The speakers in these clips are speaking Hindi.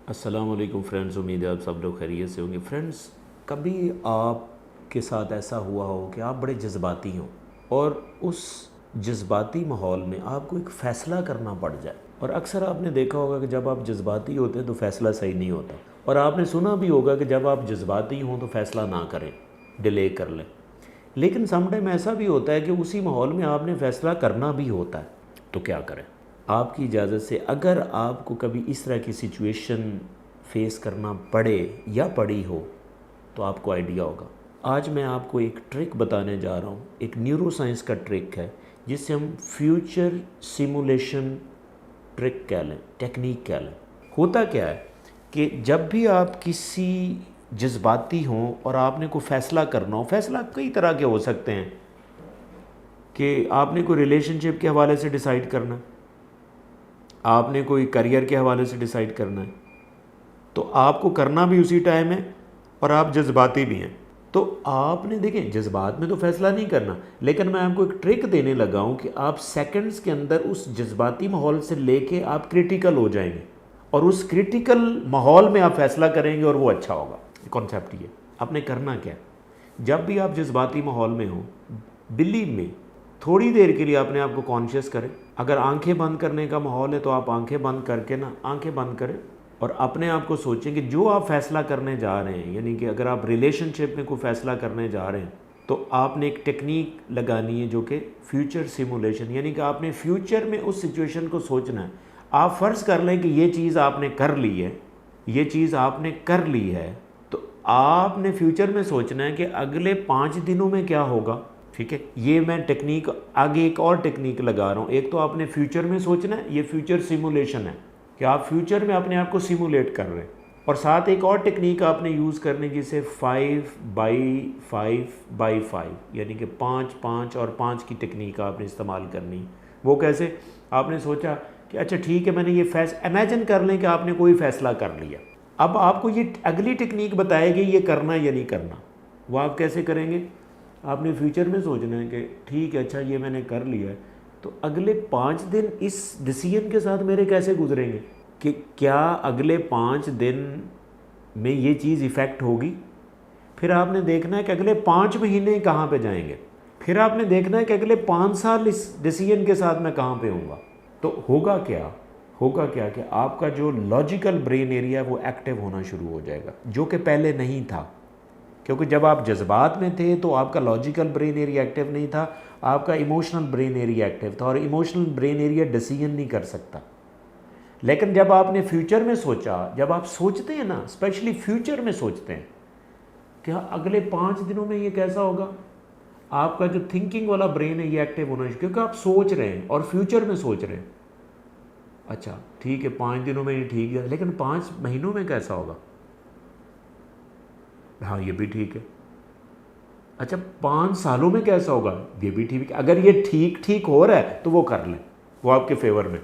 अस्सलाम वालेकुम फ्रेंड्स, उम्मीद है आप सब लोग खैरियत से होंगे। फ्रेंड्स, कभी आपके साथ ऐसा हुआ हो कि आप बड़े जज्बाती हों और उस जज्बाती माहौल में आपको एक फ़ैसला करना पड़ जाए। और अक्सर आपने देखा होगा कि जब आप जज्बाती होते हैं तो फ़ैसला सही नहीं होता, और आपने सुना भी होगा कि जब आप जज्बाती हों तो फ़ैसला ना करें, डिले कर लें। लेकिन समटाइम ऐसा भी होता है कि उसी माहौल में आपने फ़ैसला करना भी होता है, तो क्या करें? आपकी इजाज़त से, अगर आपको कभी इस तरह की सिचुएशन फेस करना पड़े या पड़ी हो तो आपको आइडिया होगा। आज मैं आपको एक ट्रिक बताने जा रहा हूँ, एक न्यूरो साइंस का ट्रिक है जिससे हम फ्यूचर सिमुलेशन ट्रिक कह लें, टेक्निक कह लें। होता क्या है कि जब भी आप किसी जज्बाती हों और आपने कोई फ़ैसला करना हो, फ़ैसला कई तरह के हो सकते हैं कि आपने कोई रिलेशनशिप के हवाले से डिसाइड करना है, आपने कोई करियर के हवाले से डिसाइड करना है, तो आपको करना भी उसी टाइम है और आप जज्बाती भी हैं। तो आपने देखें, जज्बात में तो फ़ैसला नहीं करना, लेकिन मैं आपको एक ट्रिक देने लगा हूँ कि आप सेकंड्स के अंदर उस जज्बाती माहौल से लेके आप क्रिटिकल हो जाएंगे और उस क्रिटिकल माहौल में आप फ़ैसला करेंगे और वो अच्छा होगा। कॉन्सेप्ट ये आपने करना क्या है, जब भी आप जज्बाती माहौल में हो, बिलीव में थोड़ी देर के लिए अपने आप को कॉन्शियस करें। अगर आंखें बंद करने का माहौल है तो आप आंखें बंद करके ना आंखें बंद करें और अपने आप को सोचें कि जो आप फ़ैसला करने जा रहे हैं, यानी कि अगर आप रिलेशनशिप में कोई फ़ैसला करने जा रहे हैं तो आपने एक टेक्निक लगानी है जो कि फ्यूचर सिमुलेशन, यानी कि आपने फ्यूचर में उस सिचुएशन को सोचना है। आप फ़र्ज़ कर लें कि ये चीज़ आपने कर ली है, ये चीज़ आपने कर ली है, तो आपने फ्यूचर में सोचना है कि अगले 5 दिनों में क्या होगा। ठीक है, ये मैं टेक्निक आगे एक और टेक्निक लगा रहा हूँ। एक तो आपने फ्यूचर में सोचना है, ये फ्यूचर सिमुलेशन है कि आप फ्यूचर में अपने आप को सिमुलेट कर रहे हैं, और साथ एक और टेक्निक आपने यूज़ करने जिसे 5x5x5, यानी कि 5 और 5 की टेक्निक आपने इस्तेमाल करनी। वो कैसे? आपने सोचा कि अच्छा ठीक है, मैंने ये इमेजिन कर लें कि आपने कोई फ़ैसला कर लिया। अब आपको ये अगली टेक्निक बताएगी ये करना या नहीं करना। वो आप कैसे करेंगे? आपने फ्यूचर में सोचना है कि ठीक है, अच्छा ये मैंने कर लिया है, तो अगले 5 दिन इस डिसीजन के साथ मेरे कैसे गुजरेंगे, कि क्या अगले 5 दिन में ये चीज़ इफ़ेक्ट होगी। फिर आपने देखना है कि अगले 5 महीने कहाँ पे जाएंगे। फिर आपने देखना है कि अगले 5 साल इस डिसीजन के साथ मैं कहाँ पे हूँगा। तो होगा क्या कि आपका जो लॉजिकल ब्रेन एरिया है वो एक्टिव होना शुरू हो जाएगा, जो कि पहले नहीं था। क्योंकि जब आप जज्बात में थे तो आपका लॉजिकल ब्रेन एरिया एक्टिव नहीं था, आपका इमोशनल ब्रेन एरिया एक्टिव था, और इमोशनल ब्रेन एरिया डिसीजन नहीं कर सकता। लेकिन जब आपने फ्यूचर में सोचा, जब आप सोचते हैं ना, स्पेशली फ्यूचर में सोचते हैं कि अगले 5 दिनों में ये कैसा होगा, आपका जो थिंकिंग वाला ब्रेन है ये एक्टिव होना चाहिए, क्योंकि आप सोच रहे हैं और फ्यूचर में सोच रहे हैं। अच्छा ठीक है, 5 दिनों में ये ठीक है, लेकिन 5 महीनों में कैसा होगा? हाँ, ये भी ठीक है। अच्छा 5 सालों में कैसा होगा? ये भी ठीक है। अगर ये ठीक हो रहा है तो वो कर लें, वो आपके फेवर में।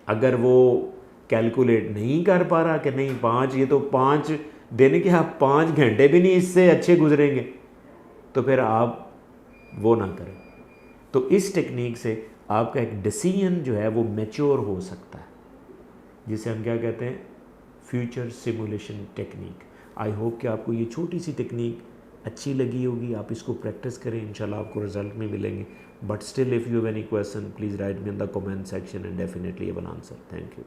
अगर वो कैलकुलेट नहीं कर पा रहा कि नहीं 5, ये तो 5 दिन के, आप 5 घंटे भी नहीं इससे अच्छे गुजरेंगे, तो फिर आप वो ना करें। तो इस टेक्निक से आपका एक डिसीजन जो है वो मैच्योर हो सकता है, जिसे हम क्या कहते हैं, future simulation technique. I hope कि आपको ये छोटी सी टेक्निक अच्छी लगी होगी, आप इसको प्रैक्टिस करें, इंशाल्लाह आपको रिजल्ट में मिलेंगे। But still if you have any question please write me in the comment section and definitely I will answer. Thank you.